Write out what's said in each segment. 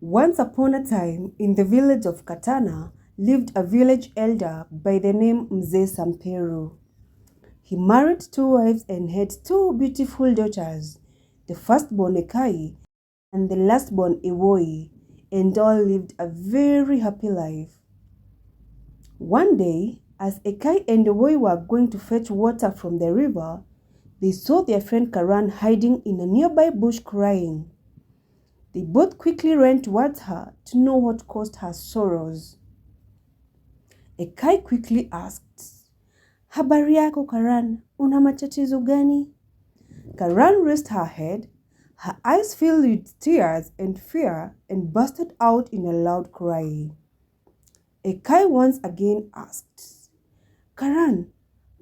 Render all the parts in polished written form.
Once upon a time, in the village of Katana, lived a village elder by the name Mzee Samperu. He married two wives and had two beautiful daughters, the firstborn Ekai and the lastborn Ewoi, and all lived a very happy life. One day, as Ekai and Ewoi were going to fetch water from the river, they saw their friend Karan hiding in a nearby bush crying. They both quickly ran towards her to know what caused her sorrows. Ekai quickly asked, "Habari yako Karan, una matatizo gani?" Karan raised her head, her eyes filled with tears and fear, and bursted out in a loud cry. Ekai once again asked, "Karan,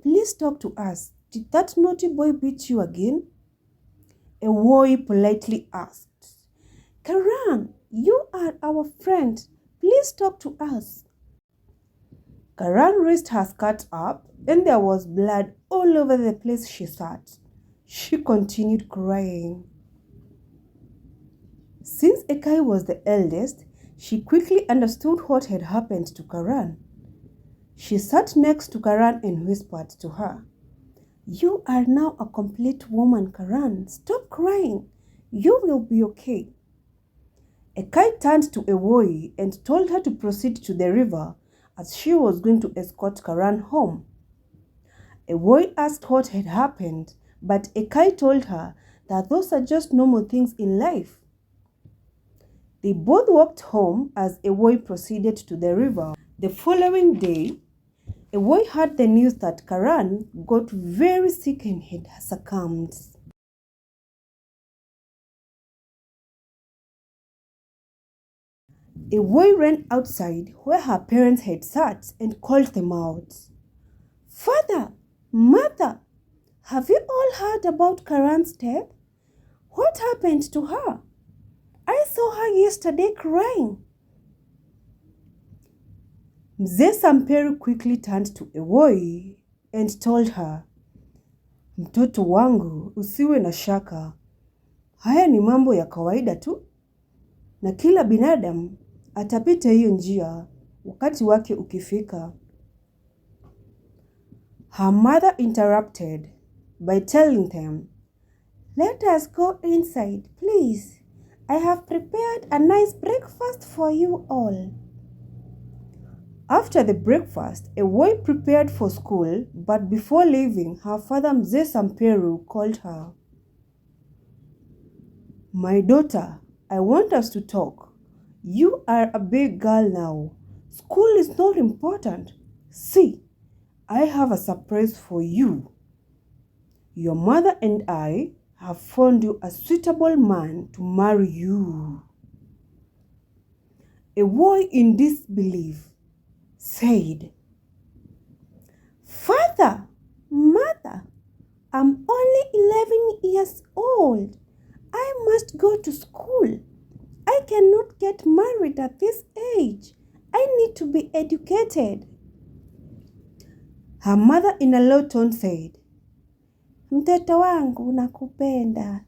please talk to us. Did that naughty boy beat you again?" Ewoi politely asked, "Karan, you are our friend. Please talk to us." Karan raised her skirt up and there was blood all over the place she sat. She continued crying. Since Ekai was the eldest, she quickly understood what had happened to Karan. She sat next to Karan and whispered to her, "You are now a complete woman, Karan. Stop crying. You will be okay." Ekai turned to Ewoi and told her to proceed to the river as she was going to escort Karan home. Ewoi asked what had happened, but Ekai told her that those are just normal things in life. They both walked home as Ewoi proceeded to the river. The following day, Ewoi heard the news that Karan got very sick and had succumbed. Ewoi ran outside where her parents had sat and called them out. "Father, Mother, have you all heard about Karan's death? What happened to her? I saw her yesterday crying." Mzee Samperu quickly turned to Ewoi and told her, "Mtoto wangu, usiwe na shaka. Haya ni mambo ya kawaida tu. Na kila binadamu atapita hiyo njia wakati wake ukifika." Her mother interrupted by telling them, "Let us go inside, please. I have prepared a nice breakfast for you all." After the breakfast, Ewoi prepared for school, but before leaving, her father Mzee Samperu called her. "My daughter, I want us to talk. You are a big girl now. School is not important. See, I have a surprise for you. Your mother and I have found you a suitable man to marry you." Ewoi, in disbelief, said, "Father, Mother, I'm only 11 years old. I must go to school. I cannot get married at this age. I need to be educated." Her mother in a low tone said, "Mtoto wangu, nakupenda.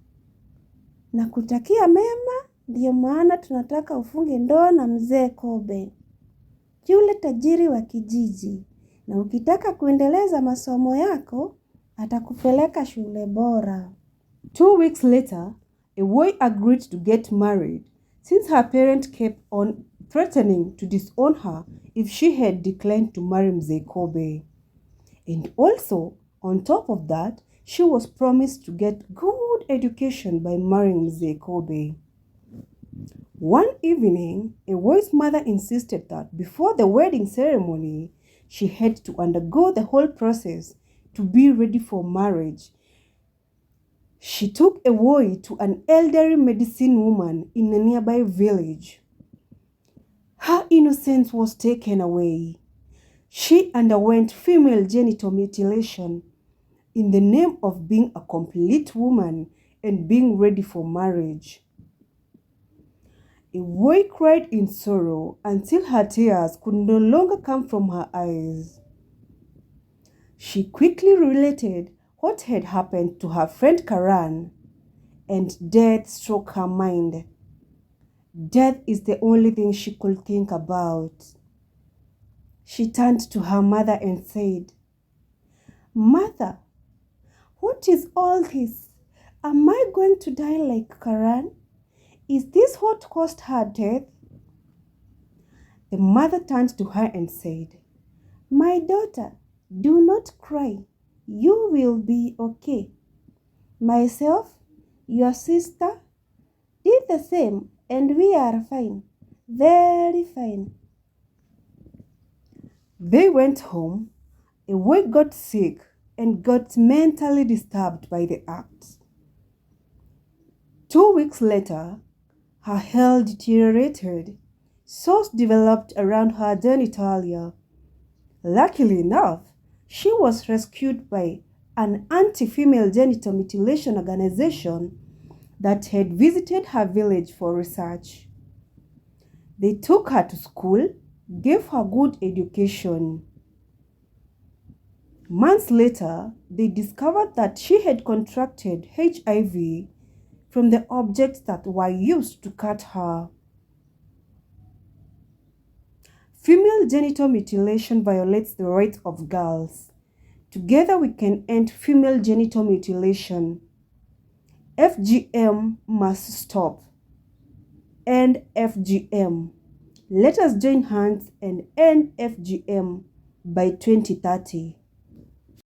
Nakutakia mema, ndiyo maana tunataka ufunge ndoa na mzee Kobe, yule tajiri wa kijiji. Na ukitaka kuendeleza masomo yako, atakupeleka shule bora." 2 weeks later, Ewoi agreed to get married since her parents kept on threatening to disown her if she had declined to marry Mzee Kobe. And also, on top of that, she was promised to get good education by marrying Mzee Kobe. One evening, Ewoi's mother insisted that before the wedding ceremony, she had to undergo the whole process to be ready for marriage. She took Ewoi to an elderly medicine woman in a nearby village. Her innocence was taken away. She underwent female genital mutilation in the name of being a complete woman and being ready for marriage. Ewoi cried in sorrow until her tears could no longer come from her eyes. She quickly related what had happened to her friend Karan, and death struck her mind. Death is the only thing she could think about. She turned to her mother and said, "Mother, what is all this? Am I going to die like Karan? Is this what caused her death?" The mother turned to her and said, "My daughter, do not cry. You will be okay. Myself, your sister, did the same and we are fine. Very fine." They went home. Away got sick and got mentally disturbed by the act. 2 weeks later, her health deteriorated. Sores developed around her genitalia. Luckily enough, she was rescued by an anti-female genital mutilation organization that had visited her village for research. They took her to school, gave her good education. Months later, they discovered that she had contracted HIV from the objects that were used to cut her. Female genital mutilation violates the rights of girls. Together we can end female genital mutilation. FGM must stop. End FGM. Let us join hands and end FGM by 2030.